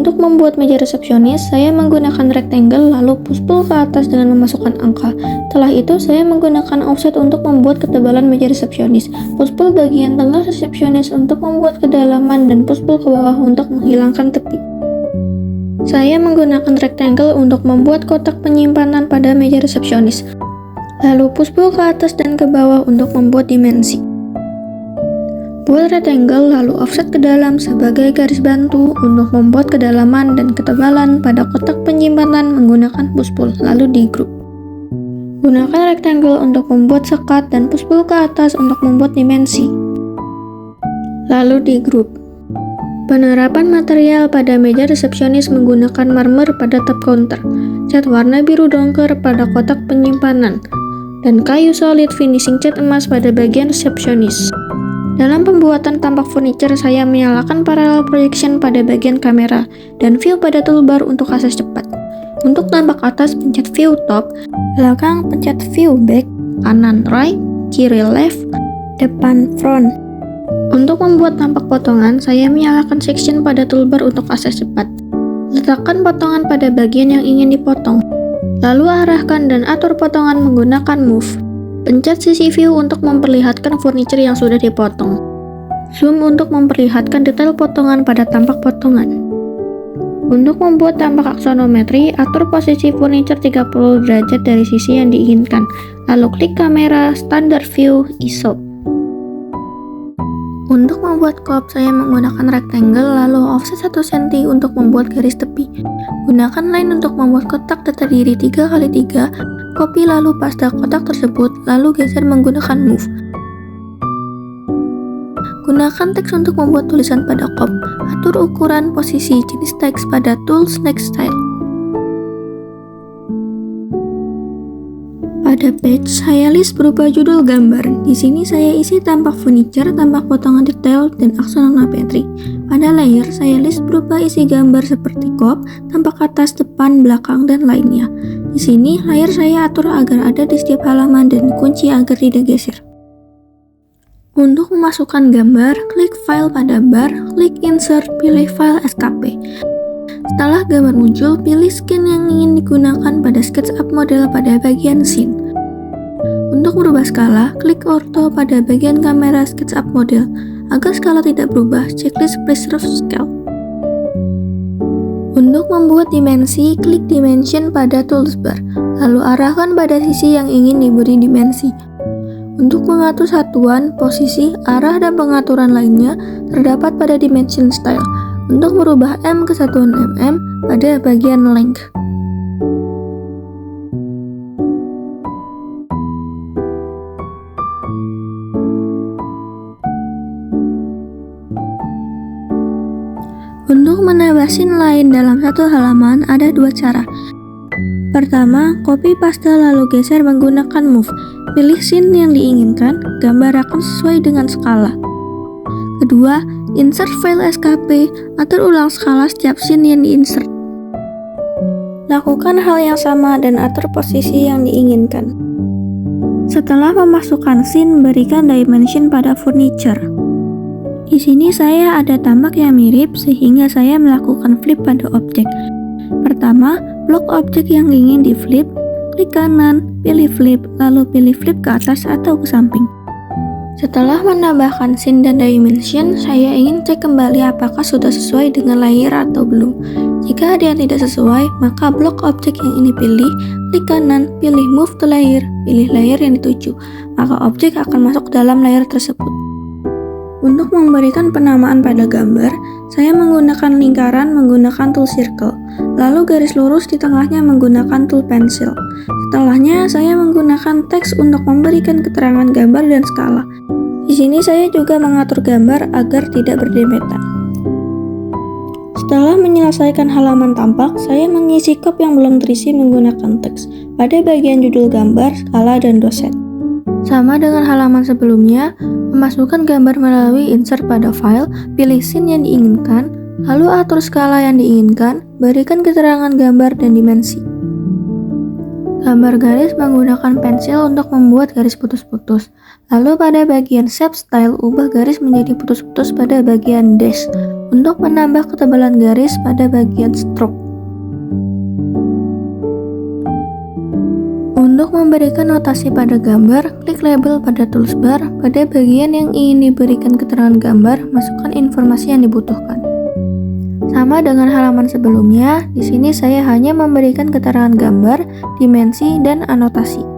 Untuk membuat meja resepsionis, saya menggunakan rectangle lalu push-pull ke atas dengan memasukkan angka. Setelah itu, saya menggunakan offset untuk membuat ketebalan meja resepsionis. Push-pull bagian tengah resepsionis untuk membuat kedalaman dan push-pull ke bawah untuk menghilangkan tepi. Saya menggunakan rectangle untuk membuat kotak penyimpanan pada meja resepsionis. Lalu push-pull ke atas dan ke bawah untuk membuat dimensi. Buat rectangle lalu offset ke dalam sebagai garis bantu untuk membuat kedalaman dan ketebalan pada kotak penyimpanan menggunakan push-pull lalu di grup. Gunakan rectangle untuk membuat sekat dan push-pull ke atas untuk membuat dimensi. Lalu di grup. Penerapan material pada meja resepsionis menggunakan marmer pada top counter, cat warna biru dongker pada kotak penyimpanan, dan kayu solid finishing cat emas pada bagian resepsionis. Dalam pembuatan tampak furniture, saya menyalakan parallel projection pada bagian kamera dan view pada toolbar untuk akses cepat. Untuk tampak atas, pencet view top, belakang pencet view back, kanan right, kiri left, depan front. Untuk membuat tampak potongan, saya menyalakan section pada toolbar untuk akses cepat. Letakkan potongan pada bagian yang ingin dipotong. Lalu arahkan dan atur potongan menggunakan move. Pencet sisi view untuk memperlihatkan furniture yang sudah dipotong. Zoom untuk memperlihatkan detail potongan pada tampak potongan. Untuk membuat tampak aksonometri, atur posisi furniture 30 derajat dari sisi yang diinginkan. Lalu klik kamera, standard view, ISO. Untuk membuat cup, saya menggunakan rectangle lalu offset 1 cm untuk membuat garis tepi. Gunakan line untuk membuat kotak terdiri 3x3, copy lalu paste kotak tersebut, lalu geser menggunakan move. Gunakan teks untuk membuat tulisan pada cup. Atur ukuran, posisi, jenis teks pada tools next style. Pada page, saya list berupa judul gambar. Di sini saya isi tampak furniture, tampak potongan detail, dan aksonometri. Pada layer, saya list berupa isi gambar seperti cup, tampak atas, depan, belakang, dan lainnya. Di sini, layer saya atur agar ada di setiap halaman dan dikunci agar tidak geser. Untuk memasukkan gambar, klik file pada bar, klik insert, pilih file SKP. Setelah gambar muncul, pilih skin yang ingin digunakan pada SketchUp model pada bagian scene. Untuk merubah skala, klik ortho pada bagian kamera SketchUp model. Agar skala tidak berubah, checklist preserve scale. Untuk membuat dimensi, klik dimension pada toolbar, lalu arahkan pada sisi yang ingin diberi dimensi. Untuk mengatur satuan, posisi, arah, dan pengaturan lainnya terdapat pada dimension style. Untuk merubah M ke satuan mm pada bagian length. Untuk menambah scene lain dalam satu halaman ada 2 cara. Pertama, copy paste lalu geser menggunakan move. Pilih scene yang diinginkan, gambar akan sesuai dengan skala. Kedua, insert file SKP, atur ulang skala setiap scene yang diinsert. Lakukan hal yang sama dan atur posisi yang diinginkan. Setelah memasukkan scene, berikan dimension pada furniture. Di sini saya ada tampak yang mirip sehingga saya melakukan flip pada objek. Pertama, blok objek yang ingin di flip, klik kanan, pilih flip, lalu pilih flip ke atas atau ke samping. Setelah menambahkan scene dan dimension, saya ingin cek kembali apakah sudah sesuai dengan layer atau belum. Jika ada yang tidak sesuai, maka blok objek yang ini pilih, klik kanan, pilih move to layer, pilih layer yang dituju, maka objek akan masuk dalam layer tersebut. Untuk memberikan penamaan pada gambar, saya menggunakan lingkaran menggunakan tool circle, lalu garis lurus di tengahnya menggunakan tool pencil. Setelahnya, saya menggunakan teks untuk memberikan keterangan gambar dan skala. Di sini saya juga mengatur gambar agar tidak berdempetan. Setelah menyelesaikan halaman tampak, saya mengisi cup yang belum terisi menggunakan teks pada bagian judul gambar, skala, dan dosen. Sama dengan halaman sebelumnya, memasukkan gambar melalui insert pada file, pilih scene yang diinginkan, lalu atur skala yang diinginkan, berikan keterangan gambar dan dimensi. Gambar garis menggunakan pensil untuk membuat garis putus-putus. Lalu pada bagian shape style, ubah garis menjadi putus-putus pada bagian dash. Untuk menambah ketebalan garis pada bagian stroke. Untuk memberikan notasi pada gambar, klik label pada toolbar. Pada bagian yang ingin diberikan keterangan gambar, masukkan informasi yang dibutuhkan. Sama dengan halaman sebelumnya, di sini saya hanya memberikan keterangan gambar, dimensi, dan anotasi.